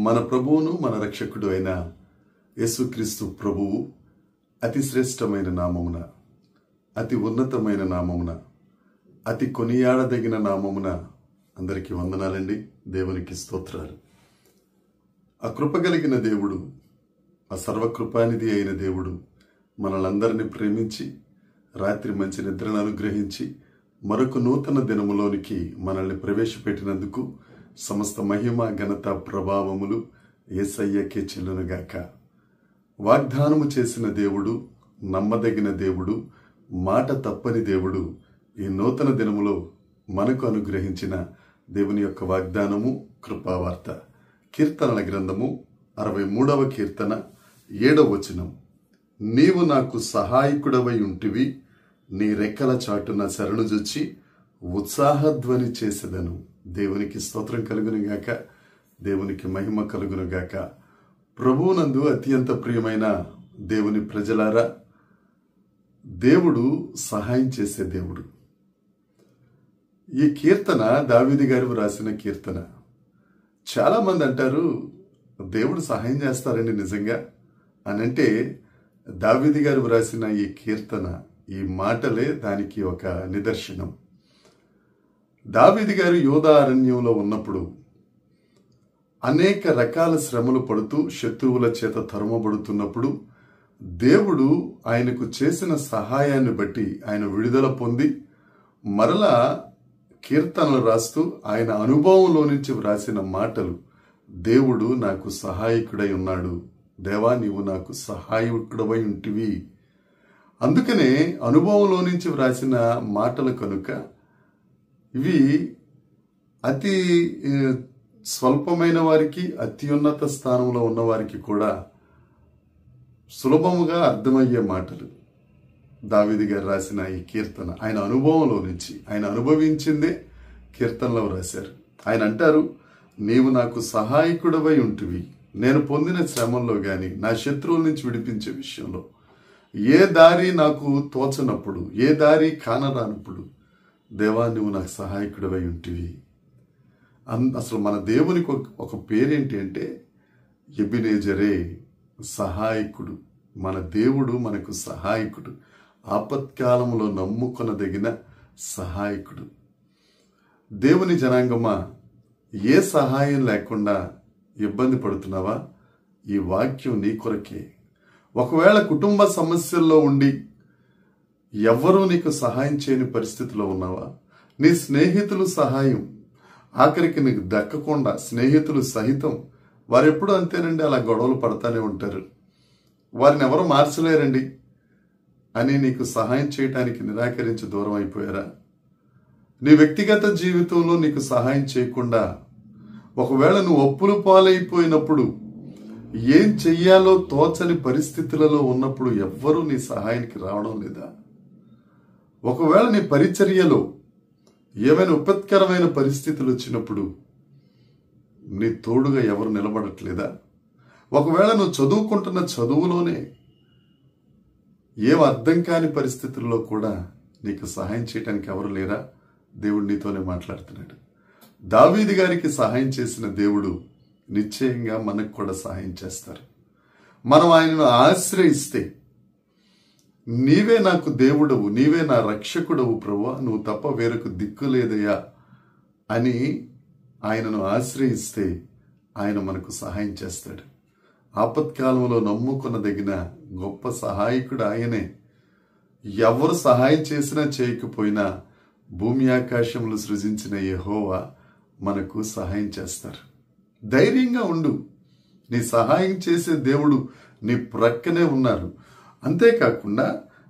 మన ప్రభువును మన రక్షకుడు అయిన యేసుక్రీస్తు ప్రభువు అతి శ్రేష్టమైన నామమున, అతి ఉన్నతమైన నామమున, అతి కొనియాడదగిన నామమున అందరికీ వందనాలండి. దేవునికి స్తోత్రాలు. ఆ కృప కలిగిన దేవుడు, ఆ సర్వకృపానిధి అయిన దేవుడు మనలందరినీ ప్రేమించి రాత్రి మంచి నిద్రను అనుగ్రహించి మరొక నూతన దినములోనికి మనల్ని ప్రవేశపెట్టినందుకు సమస్త మహిమ ఘనత ప్రభావములు యేసయ్యకే చెల్లునుగాక. వాగ్దానము చేసిన దేవుడు, నమ్మదగిన దేవుడు, మాట తప్పని దేవుడు ఈ నూతన దినములో మనకు అనుగ్రహించిన దేవుని యొక్క వాగ్దానము కృపావార్త. కీర్తనల గ్రంథము 63వ కీర్తన 7వ వచనం. నీవు నాకు సహాయకుడవై ఉంటివి, నీ రెక్కల చాటున శరణుజొచ్చి ఉత్సాహధ్వని చేసేదను. దేవునికి స్తోత్రం కలుగునుగాక, దేవునికి మహిమ కలుగునుగాక. ప్రభువునందు అత్యంత ప్రియమైన దేవుని ప్రజలారా, దేవుడు సహాయం చేసే దేవుడు. ఈ కీర్తన దావీదు గారు రాసిన కీర్తన. చాలా మంది అంటారు దేవుడు సహాయం చేస్తారండి నిజంగా అనంటే, దావీదు గారు రాసిన ఈ కీర్తన, ఈ మాటలే దానికి ఒక నిదర్శనం. దావీదు గారు యోధా అరణ్యంలో ఉన్నప్పుడు అనేక రకాల శ్రమలు పడుతూ శత్రువుల చేత తరుమబడుతున్నప్పుడు దేవుడు ఆయనకు చేసిన సహాయాన్ని బట్టి ఆయన విడుదల పొంది మరలా కీర్తనలు రాస్తూ ఆయన అనుభవంలో నుంచి వ్రాసిన మాటలు, దేవుడు నాకు సహాయకుడై ఉన్నాడు, దేవా నీవు నాకు సహాయకుడవై ఉంటివి. అందుకనే అనుభవంలో నుంచి వ్రాసిన మాటలు కనుక ఇవి అతి స్వల్పమైన వారికి, అత్యున్నత స్థానంలో ఉన్న వారికి కూడా సులభముగా అర్థమయ్యే మాటలు. దావీదు గారు రాసిన ఈ కీర్తన ఆయన అనుభవంలో నుంచి, ఆయన అనుభవించిందే కీర్తనలో రాశారు. ఆయన అంటారు, నీవు నాకు సహాయకుడవై ఉంటివి. నేను పొందిన శ్రమంలో గాని, నా శత్రువుల నుంచి విడిపించే విషయంలో ఏ దారి నాకు తోచనప్పుడు, ఏ దారి కానరానప్పుడు, దేవా నువ్వు నాకు సహాయకుడవై ఉంటివి. అసలు మన దేవునికి ఒక పేరేంటి అంటే ఎబినేజరే, సహాయకుడు. మన దేవుడు మనకు సహాయకుడు, ఆపత్కాలంలో నమ్ముకొనదగిన సహాయకుడు. దేవుని జనాంగమా, ఏ సహాయం లేకుండా ఇబ్బంది పడుతున్నావా? ఈ వాక్యం నీ కొరకే. ఒకవేళ కుటుంబ సమస్యల్లో ఉండి ఎవ్వరూ నీకు సహాయం చేయని పరిస్థితిలో ఉన్నావా? నీ స్నేహితులు సహాయం ఆఖరికి నీకు దక్కకుండా, స్నేహితులు సహితం వారెప్పుడు అంతేనండి, అలా గొడవలు పడతానే ఉంటారు, వారిని ఎవరు మార్చలేరండి అని నీకు సహాయం చేయటానికి నిరాకరించి దూరం అయిపోయారా? నీ వ్యక్తిగత జీవితంలో నీకు సహాయం చేయకుండా, ఒకవేళ నువ్వు అప్పులు పాలైపోయినప్పుడు, ఏం చెయ్యాలో తోచని పరిస్థితులలో ఉన్నప్పుడు ఎవ్వరూ నీ సహాయానికి రావడం లేదా? ఒకవేళ నీ పరిచర్యలో ఏమైనా విపత్కరమైన పరిస్థితులు వచ్చినప్పుడు నీ తోడుగా ఎవరు నిలబడట్లేదా? ఒకవేళ నువ్వు చదువుకుంటున్న చదువులోనే ఏం అర్థం కాని పరిస్థితుల్లో కూడా నీకు సహాయం చేయడానికి ఎవరు లేరా? దేవుడు నీతోనే మాట్లాడుతున్నాడు. దావీదు గారికి సహాయం చేసిన దేవుడు నిశ్చయంగా మనకు కూడా సహాయం చేస్తారు. మనం ఆయనను ఆశ్రయిస్తే, నీవే నాకు దేవుడవు, నీవే నా రక్షకుడవు ప్రభువా, నువ్వు తప్ప వేరొక దిక్కు లేదయ్యా అని ఆయనను ఆశ్రయిస్తే ఆయన మనకు సహాయం చేస్తాడు. ఆపత్కాలంలో నమ్ముకొనదగిన గొప్ప సహాయకుడు ఆయనే. ఎవరు సహాయం చేసినా చేయకపోయినా భూమి ఆకాశములు సృజించిన యెహోవా మనకు సహాయం చేస్తారు. ధైర్యంగా ఉండు, నీ సహాయం చేసే దేవుడు నీ ప్రక్కనే ఉన్నారు. అంతేకాకుండా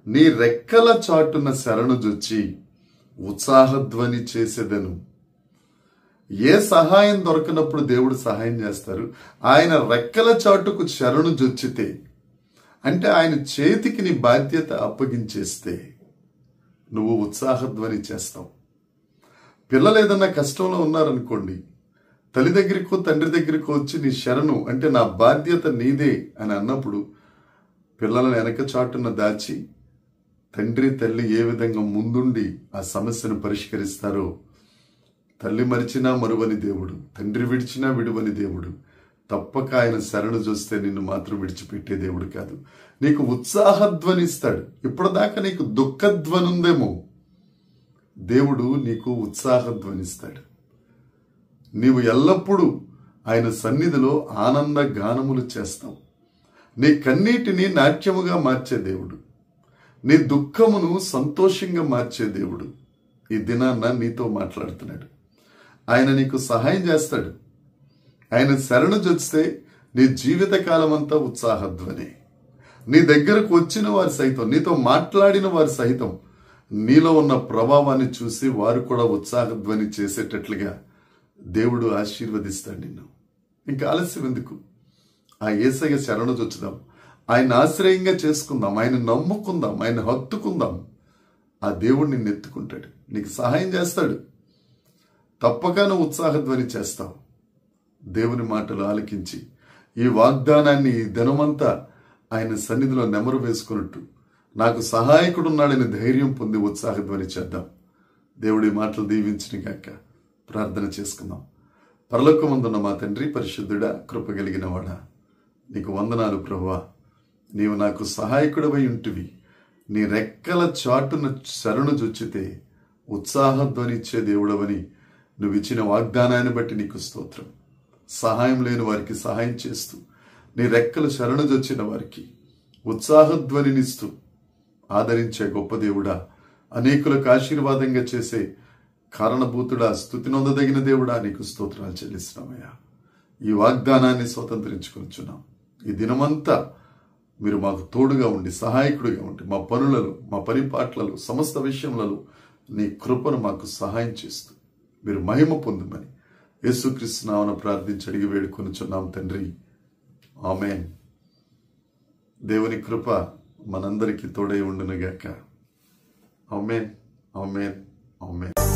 నీ రెక్కల చాటున శరణుజొచ్చి ఉత్సాహధ్వని చేసేదను. ఏ సహాయం దొరకనప్పుడు దేవుడు సహాయం చేస్తారు? ఆయన రెక్కల చాటుకు శరణుజొచ్చితే, అంటే ఆయన చేతికి నీ బాధ్యత అప్పగించేస్తే నువ్వు ఉత్సాహధ్వని చేస్తావు. పిల్లలు ఏదన్నా కష్టంలో ఉన్నారనుకోండి, తల్లి దగ్గరికో తండ్రి దగ్గరికో వచ్చి నీ శరణు అంటే నా బాధ్యత నీదే అని అన్నప్పుడు పిల్లలను వెనక చాటున దాచి తండ్రి తల్లి ఏ విధంగా ముందుండి ఆ సమస్యను పరిష్కరిస్తారో, తల్లి మరిచినా మరువని దేవుడు, తండ్రి విడిచినా విడువని దేవుడు, తప్పక ఆయన శరణు చూస్తే నిన్ను మాత్రం విడిచిపెట్టే దేవుడు కాదు. నీకు ఉత్సాహధ్వనిస్తాడు. ఇప్పటిదాకా నీకు దుఃఖధ్వనుందేమో, దేవుడు నీకు ఉత్సాహధ్వనిస్తాడు. నీవు ఎల్లప్పుడూ ఆయన సన్నిధిలో ఆనంద గానములు చేస్తావు. నీ కన్నీటిని నాట్యముగా మార్చే దేవుడు, నీ దుఃఖమును సంతోషంగా మార్చే దేవుడు ఈ దినాన్న నీతో మాట్లాడుతున్నాడు. ఆయన నీకు సహాయం చేస్తాడు. ఆయన శరణు చొచ్చితే నీ జీవిత కాలం అంతా ఉత్సాహధ్వని. నీ దగ్గరకు వచ్చిన వారి సైతం, నీతో మాట్లాడిన వారి సైతం నీలో ఉన్న ప్రభావాన్ని చూసి వారు కూడా ఉత్సాహధ్వని చేసేటట్లుగా దేవుడు ఆశీర్వదిస్తాడు నిన్ను. ఇంకా ఆలస్యం ఎందుకు? ఆ యేసయ్య శరణు చొచ్చుదాం, ఆయన ఆశ్రయంగా చేసుకుందాం, ఆయన నమ్ముకుందాం, ఆయన హత్తుకుందాం. ఆ దేవుడు నిన్ను ఎత్తుకుంటాడు, నీకు సహాయం చేస్తాడు. తప్పక నువ్వు ఉత్సాహధ్వని చేస్తావు. దేవుని మాటలు ఆలకించి ఈ వాగ్దానాన్ని ఈ దినమంతా ఆయన సన్నిధిలో నెమరు వేసుకున్నట్టు నాకు సహాయకుడున్నాడని ధైర్యం పొంది ఉత్సాహధ్వని చేద్దాం. దేవుడి మాటలు దీవించిన గాక. ప్రార్థన చేసుకుందాం. పరలోకమందున్న మా తండ్రి, పరిశుద్ధుడా, కృప కలిగిన వాడా, నీకు వందనాలు ప్రభువా. నీవు నాకు సహాయకుడవై ఉంటివి. నీ రెక్కల చాటున శరణు జొచ్చితే ఉత్సాహధ్వనిచ్చే దేవుడవని నువ్వు ఇచ్చిన వాగ్దానాన్ని బట్టి నీకు స్తోత్రం. సహాయం లేని వారికి సహాయం చేస్తూ, నీ రెక్కలు శరణు జొచ్చిన వారికి ఉత్సాహధ్వనినిస్తూ ఆదరించే గొప్ప దేవుడా, అనేకులకు ఆశీర్వాదంగా చేసే కారణభూతుడా, స్తుతి నొందదగిన దేవుడా, నీకు స్తోత్రాలు చెల్లిస్తున్నామయ్యా. ఈ వాగ్దానాన్ని స్వతంత్రించుకొనిచున్నాం. ఈ దినమంతా మీరు మాకు తోడుగా ఉండి, సహాయకుడిగా ఉండి, మా పనులలో, మా పరిపాట్లలో, సమస్త విషయములలో నీ కృపను మాకు సహాయం చేస్తూ మీరు మహిమ పొందుమని యేసుక్రీస్తు నామమున ప్రార్థించి అడిగి వేడుకొనుచున్నాం తండ్రి. ఆమేన్. దేవుని కృప మనందరికీ తోడై ఉండునుగాక. ఆమేన్, ఆమేన్, ఆమేన్.